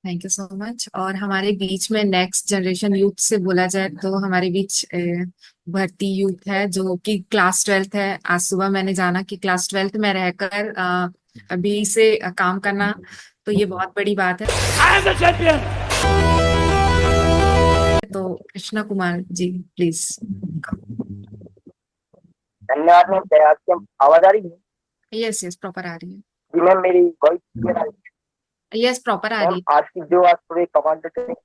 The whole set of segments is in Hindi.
Thank you so much. और हमारे बीच में नेक्स्ट जनरेशन यूथ से बोला जाए तो हमारे बीच भर्ती यूथ है जो कि क्लास ट्वेल्थ है। आज सुबह मैंने जाना कि क्लास ट्वेल्थ में रहकर अभी से काम करना, तो ये बहुत बड़ी बात है। I am the champion. तो कृष्णा कुमार जी प्लीज। धन्यवाद मैम। क्या आपकी आवाज आ रही है? यस यस, प्रॉपर आ रही है। जी मैम, मेरी वॉइस क्लियर आ रही यस, प्रॉपर आ है? रही मैम है। आज की जो आज सुबह कमांडो ट्रेनिंग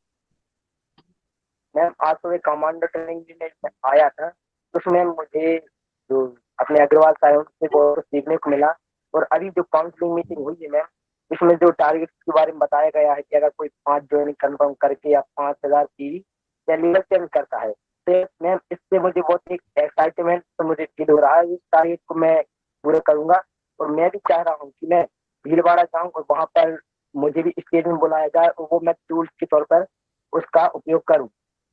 मैम आज सुबह कमांडो ट्रेनिंग में आया था, तो उसमें मुझे जो अपने अग्रवाल साहब से बहुत सीखने को मिला। और अभी जो काउंसलिंग मीटिंग हुई है मैम, इसमें जो टारगेट के बारे में बताया गया है कि अगर कोई 5 ज्वाइनिंग कंफर्म करके या 5,000 की या लीगल चेंज करता है, तो मैम इससे मुझे बहुत एक एक्साइटमेंट तो मुझे फील हो रहा है। इस टारगेट को मैं पूरा करूंगा। और मैं भी चाह रहा हूँ कि मैं भीलवाड़ा जाऊँ और वहां पर मुझे भी स्टेज में बुलाया जाए और वो मैं टूल्स के तौर पर उसका उपयोग करूँ।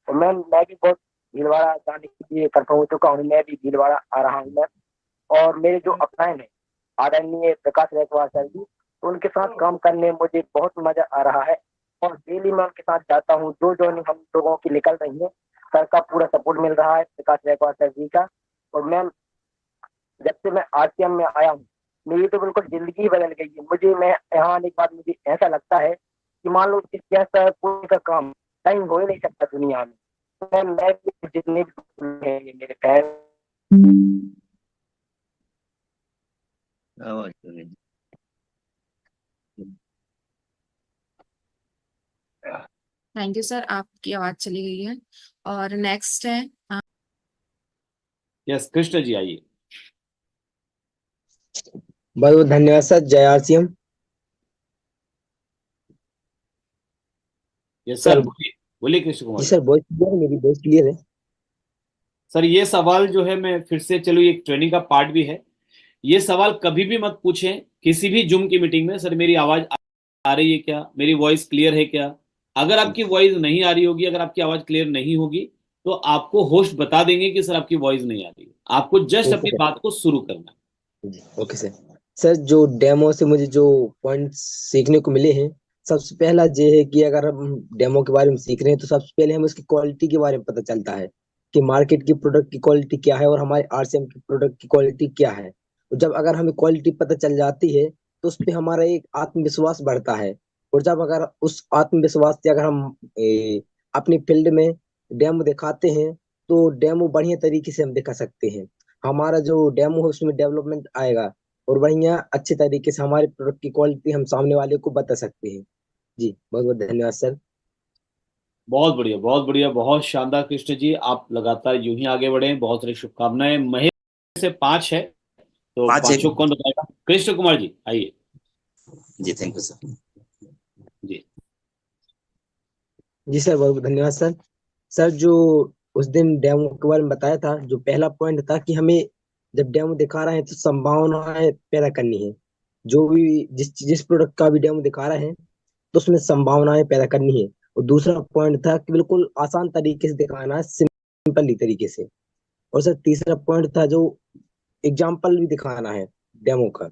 और मैं भी बहुत भीलवाड़ा जाने के लिए कंफर्म हो चुका हूँ। मैं भी भीलवाड़ा आ रहा हूँ मैं। और मेरे जो अपलाइन है आदरणीय प्रकाश गायकवाड़ सर जी, तो उनके साथ काम करने में मुझे बहुत मजा आ रहा है। और डेली मैं उनके साथ जाता हूँ। जो ज्वाइनिंग हम लोगों की निकल रही है, सर का पूरा सपोर्ट मिल रहा है, प्रकाश गायकवाड़ सर जी का। और मैम जब से मैं आरसीएम में आया हूँ, मेरी तो बिल्कुल जिंदगी ही बदल गई है। मैं यहाँ आने के बाद मुझे ऐसा लगता है कि मान लो इस जैसा कोई का काम टाइम हो ही नहीं सकता दुनिया में। तो मैं भी जितने भी हैं, ये मेरे फैन। थैंक यू सर, आपकी आवाज चली गई है। और नेक्स्ट है यस कृष्ण जी आइए। बहुत बहुत धन्यवाद सर। जय आरसीएम। यस सर सर, बोलिए बोलिए कृष्ण कुमार जी जी। सर, वॉइस क्लियर है? मेरी वॉइस क्लियर है? सर ये सवाल जो है, मैं फिर से, चलो ये एक ट्रेनिंग का पार्ट भी है। ये सवाल कभी भी मत पूछें किसी भी जूम की मीटिंग में, सर मेरी आवाज आ रही है क्या, मेरी वॉइस क्लियर है क्या। अगर आपकी वॉइस नहीं आ रही होगी, अगर आपकी आवाज क्लियर नहीं होगी, तो आपको होस्ट बता देंगे कि सर आपकी वॉइस नहीं आ रही है। आपको जस्ट ओके अपनी सर। बात को शुरू करना है। जी, ओके सर। सर जो डेमो से मुझे जो पॉइंट्स सीखने को मिले हैं, सबसे पहला ये है कि अगर हम डेमो के बारे में सीख रहे हैं तो सबसे पहले हमें उसकी क्वालिटी के बारे में पता चलता है कि मार्केट की प्रोडक्ट की क्वालिटी क्या है और हमारे आरसीएम की प्रोडक्ट की क्वालिटी क्या है। और जब अगर हमें क्वालिटी पता चल जाती है तो उस पर हमारा एक आत्मविश्वास बढ़ता है। और जब अगर उस आत्मविश्वास से अगर हम अपनी फील्ड में डेमो दिखाते हैं तो डेमो बढ़िया तरीके से हम दिखा सकते हैं। हमारा जो डेमो है उसमें डेवलपमेंट आएगा और बढ़िया अच्छे तरीके से हमारे प्रोडक्ट की क्वालिटी हम सामने वाले को बता सकते हैं। जी बहुत बहुत धन्यवाद सर। बहुत बढ़िया, बहुत बढ़िया, बहुत शानदार कृष्ण जी। आप लगातार यूं ही आगे बढ़े, बहुत सारी शुभकामनाएं। महेश से 5 है, तो 5 है। पांचों कौन बताएगा? कृष्ण कुमार जी आइए। जी थैंक यू सर। जी जी सर, बहुत बहुत धन्यवाद सर। सर जो उस दिन डेमो के बारे में बताया था, जो पहला पॉइंट था कि हमें जब डेमो दिखा रहे हैं तो संभावनाएं पैदा करनी है। जो भी जिस जिस प्रोडक्ट का भी डेमो दिखा रहे हैं तो उसमें संभावनाएं पैदा करनी है। और दूसरा पॉइंट था कि बिल्कुल आसान तरीके से दिखाना है, सिंपली तरीके से। और सर तीसरा पॉइंट था जो एग्जाम्पल भी दिखाना है डेमो का,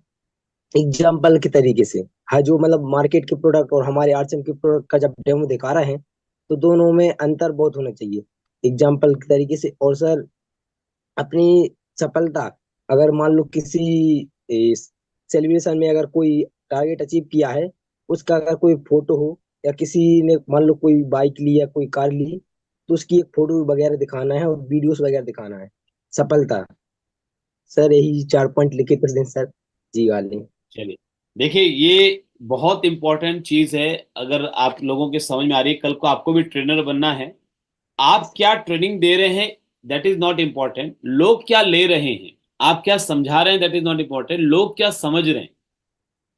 एग्जाम्पल के तरीके से। हाँ, जो मतलब मार्केट के प्रोडक्ट और हमारे आरसीएम के प्रोडक्ट का जब डेमो दिखा रहे हैं तो दोनों में अंतर बहुत होना चाहिए एग्जाम्पल के तरीके से। और सर अपनी सफलता, अगर मान लो किसी सेलिब्रेशन में अगर कोई टारगेट अचीव किया है, उसका अगर कोई फोटो हो या किसी ने मान लो कोई बाइक ली या कोई कार ली, तो उसकी एक फोटो वगैरह दिखाना है और वीडियोस वगैरह दिखाना है। सफलता। सर यही 4 पॉइंट लिखे कुछ दिन सर। जी वाले। चलिए, देखिए ये बहुत इंपॉर्टेंट चीज है। अगर आप लोगों के समझ में आ रही है, कल को आपको भी ट्रेनर बनना है। आप क्या ट्रेनिंग दे रहे हैं दैट इज नॉट इम्पॉर्टेंट, लोग क्या ले रहे हैं, आप क्या समझा रहे हैं दैट इज नॉट इम्पॉर्टेंट, लोग क्या समझ रहे हैं।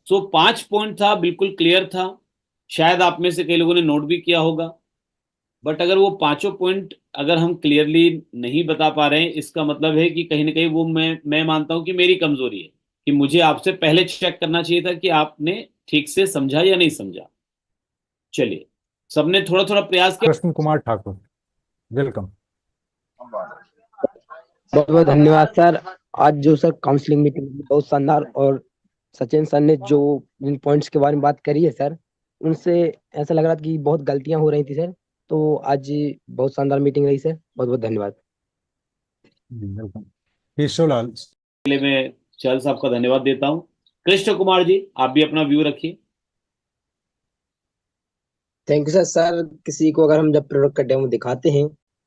सो 5 पॉइंट था, बिल्कुल क्लियर था। शायद आप में से कई लोगों ने नोट भी किया होगा। बट अगर वो पांचों पॉइंट अगर हम क्लियरली नहीं बता पा रहे हैं, इसका मतलब है कि कहीं ना कहीं वो मैं मानता हूं कि मेरी कमजोरी है, कि मुझे आपसे पहले चेक करना चाहिए था कि आपने ठीक से समझा या नहीं समझा। चलिए, सबने थोड़ा थोड़ा प्रयास किया। कृष्ण कुमार ठाकुर, वेलकम। बहुत बहुत धन्यवाद सर। आज जो सर काउंसलिंग मीटिंग बहुत शानदार, और सचिन सर ने जो इन पॉइंट्स के बारे में बात करी है सर, उनसे ऐसा लग रहा था कि बहुत गलतियां हो रही थी सर। तो आज बहुत शानदार मीटिंग रही सर, बहुत बहुत धन्यवाद। वेलकम। केशवलाल। के लिए मैं चल साहब का धन्यवाद देता हूँ। कृष्ण कुमार जी, आप भी अपना व्यू रखिए। Thank you sir. सर किसी को अगर हम जब प्रोडक्ट का डेमो दिखाते हैं,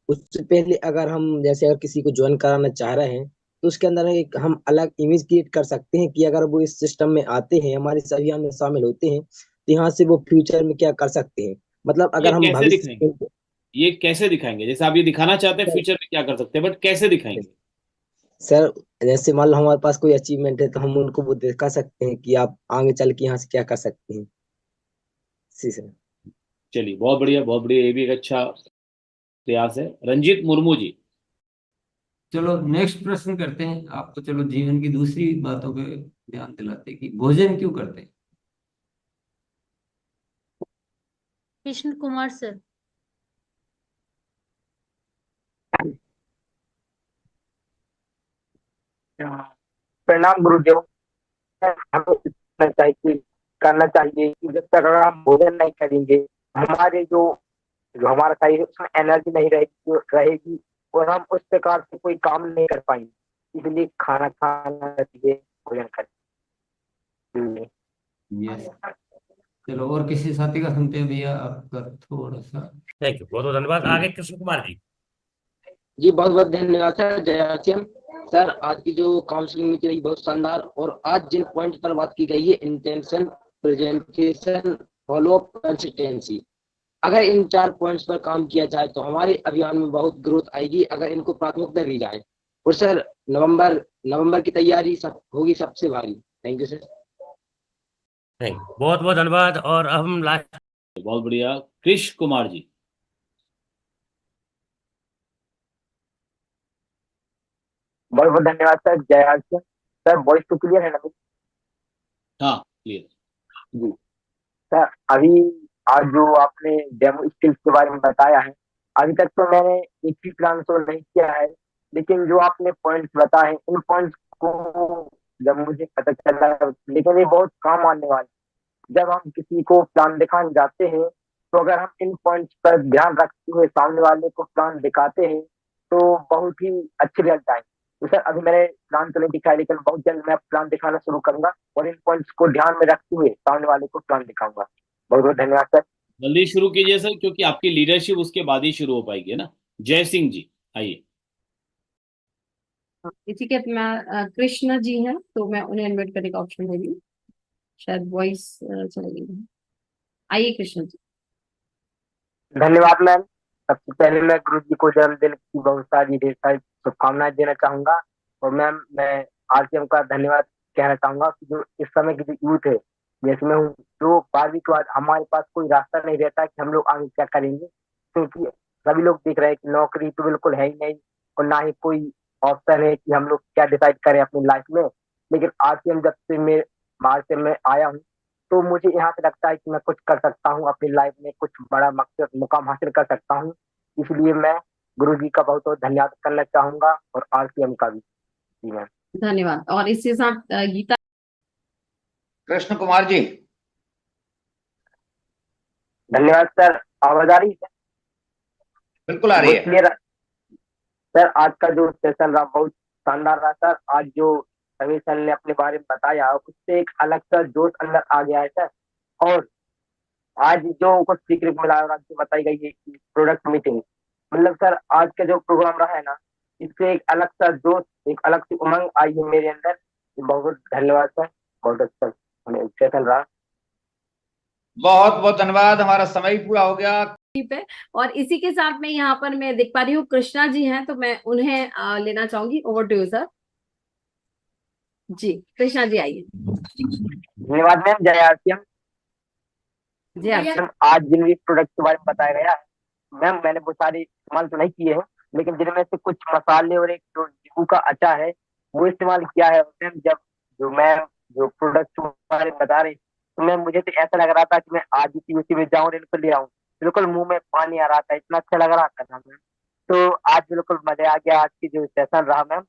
उससे पहले अगर हम जैसे अगर किसी को ज्वाइन कराना चाह रहे हैं, तो उसके अंदर एक हम अलग इमेज क्रिएट कर सकते हैं कि अगर वो इस सिस्टम में आते हैं, हमारे इस अभियान में शामिल होते हैं, तो यहाँ से वो फ्यूचर में क्या कर सकते हैं। मतलब ये अगर हम कैसे भविष्य दिखाएंगे? ये कैसे दिखाएंगे? जैसे आप ये दिखाना चाहते हैं फ्यूचर में क्या कर सकते हैं, बट कैसे दिखाएंगे? सर जैसे मान लो हमारे पास कोई अचीवमेंट है, तो हम उनको वो दिखा सकते हैं कि आप आगे चल के यहाँ से क्या कर सकते हैं। जी सर। चलिए, बहुत बढ़िया, बहुत बढ़िया, ये भी एक अच्छा प्रयास है। रंजीत मुर्मू जी। चलो नेक्स्ट प्रश्न करते हैं आपको। चलो जीवन की दूसरी बातों पे ध्यान दिलाते हैं कि भोजन क्यों करते हैं। कृष्ण कुमार सर। प्रणाम गुरुदेव। हमें करना चाहिए कि जब तक अगर हम भोजन नहीं करेंगे, हमारे जो जो हमारा शरीर है उसमें एनर्जी नहीं रहेगी और हम उस प्रकार से कोई काम नहीं कर पाएंगे। इसलिए खाना खाना चाहिए, भोजन करना। यस। चलो और किसी साथी का सुनते हैं भैया, आपका थोड़ा सा। थैंक यू, बहुत बहुत धन्यवाद। आगे कृष्ण कुमार जी। जी बहुत बहुत धन्यवाद सर। जय आसियम। सर आज की जो काउंसलिंग मीटिंग रही बहुत शानदार, और आज जिन पॉइंट पर बात की गई है, intention, presentation, follow up, consistency, अगर इन 4 पॉइंट्स पर काम किया जाए तो हमारे अभियान में बहुत ग्रोथ आएगी, अगर इनको प्राथमिकता दी जाए। और सर नवंबर नवंबर की तैयारी सब होगी सबसे भारी। Thank you sir. Thank you, बहुत बहुत धन्यवाद। और अब हम लास्ट। बहुत बढ़िया, कृष्ण कुमार जी। बहुत बहुत धन्यवाद सर। जय आसिया सर। वॉइस तो क्लियर है ना? हाँ, क्लियर। जी सर। अभी आज जो आपने डेमो स्किल्स के बारे में बताया है, अभी तक तो मैंने एक भी प्लान तो नहीं किया है, लेकिन जो आपने पॉइंट्स बताए इन पॉइंट्स को जब मुझे पता चला, लेकिन ये बहुत काम आने वाले। जब हम किसी को प्लान दिखाने जाते हैं, तो अगर हम इन पॉइंट्स पर ध्यान रखते हुए सामने वाले को प्लान दिखाते हैं, तो बहुत ही अच्छी रिजल्ट आए। तो सर अभी मैंने प्लान तो नहीं दिखाया, लेकिन बहुत जल्द मैं प्लान दिखाना शुरू करूंगा और इन पॉइंट्स को ध्यान में रखते हुए सामने वाले को प्लान दिखाऊंगा। बहुत बहुत धन्यवाद सर। जल्दी शुरू कीजिए सर, क्योंकि आपकी लीडरशिप उसके बाद ही शुरू हो पाएगी, है ना। जय सिंह जी, आइए। इसी के मैं कृष्ण जी हैं, तो मैं उन्हें इनवाइट करने का ऑप्शन दे रही हूँ। शायद वॉइस चली गई है। आइए कृष्ण जी। धन्यवाद मैम। सबसे पहले मैं गुरु जी को जन्मदिन की बहुत सारी ढेर सारी शुभकामनाएं देना चाहूंगा। और मैम मैं आरसीएम का धन्यवाद कहना चाहूंगा कि जो इस समय की जो यूथ है, जैसे मैं हूँ, जो 12वीं के बाद हमारे पास कोई रास्ता नहीं रहता कि हम लोग आगे क्या करेंगे, क्योंकि सभी लोग देख रहे हैं कि नौकरी तो बिल्कुल है ही नहीं और ना ही कोई ऑप्शन है कि हम लोग क्या डिसाइड करें अपनी लाइफ में। लेकिन आरसीएम जब से मैं आरसीएम में आया हूँ, तो मुझे यहाँ से लगता है कि मैं कुछ कर सकता हूँ अपनी लाइफ में, कुछ बड़ा मकसद मुकाम हासिल कर सकता हूँ। इसलिए मैं गुरु जी का बहुत बहुत धन्यवाद करना चाहूंगा और आरसीएम का भी। जी मैम। धन्यवाद। और इसके साथ गीता। कृष्ण कुमार जी। धन्यवाद सर। आवाज आ रही है? बिल्कुल आ रही बहुत है। क्लियर। सर आज का जो सेशन रहा बहुत शानदार रहा सर। आज जो समीर सर ने अपने बारे में बताया, उससे एक अलग सा जोश अंदर आ गया है सर। और आज जो कुछ सीखने को मिला और आज जो बताई गई है कि प्रोडक्ट मीटिंग, मतलब सर आज का जो प्रोग्राम रहा है ना, इससे एक अलग सा जोश, एक अलग सी उमंग आई है मेरे अंदर। बहुत बहुत धन्यवाद सर। बहुत अच्छा सेशन रहा। बहुत बहुत धन्यवाद। हमारा समय ही पूरा हो गया। पे और इसी के साथ में यहाँ पर मैं देख पा रही हूँ कृष्णा जी हैं, तो मैं उन्हें लेना चाहूंगी। Over to you sir. जी कृष्णा जी आइए। धन्यवाद मैम। जय आरसीएम। जी आप। मैम आज जिन भी प्रोडक्ट के बारे में बताया गया है, मैम मैंने बहुत सारे इस्तेमाल तो नहीं किए हैं, लेकिन जिनमें से कुछ मसाले और एक जो नींबू का अचार है वो इस्तेमाल किया है मैम। जब जो मैं जो प्रोडक्ट के बारे में बता रही, तो मैम मुझे तो ऐसा लग रहा था कि मैं आज इसी उसी में जाऊँ और इनको ले आऊँ। बिल्कुल मुंह में पानी आ रहा था, इतना अच्छा लग रहा था मैम। तो आज बिल्कुल मजा आ गया आज की जो सेशन रहा मैम।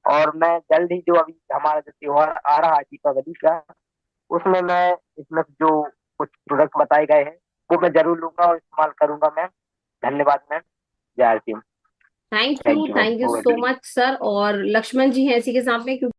और मैं जल्द ही जो अभी हमारा जो त्योहार आ रहा है दीपावली का, उसमें मैं इसमें जो कुछ प्रोडक्ट बताए गए हैं वो मैं जरूर लूंगा और इस्तेमाल करूंगा मैम। धन्यवाद मैम। जय Hind. Thank thank you you ma'am. So much sir. और लक्ष्मण जी हैं इसी के साथ में, क्योंकि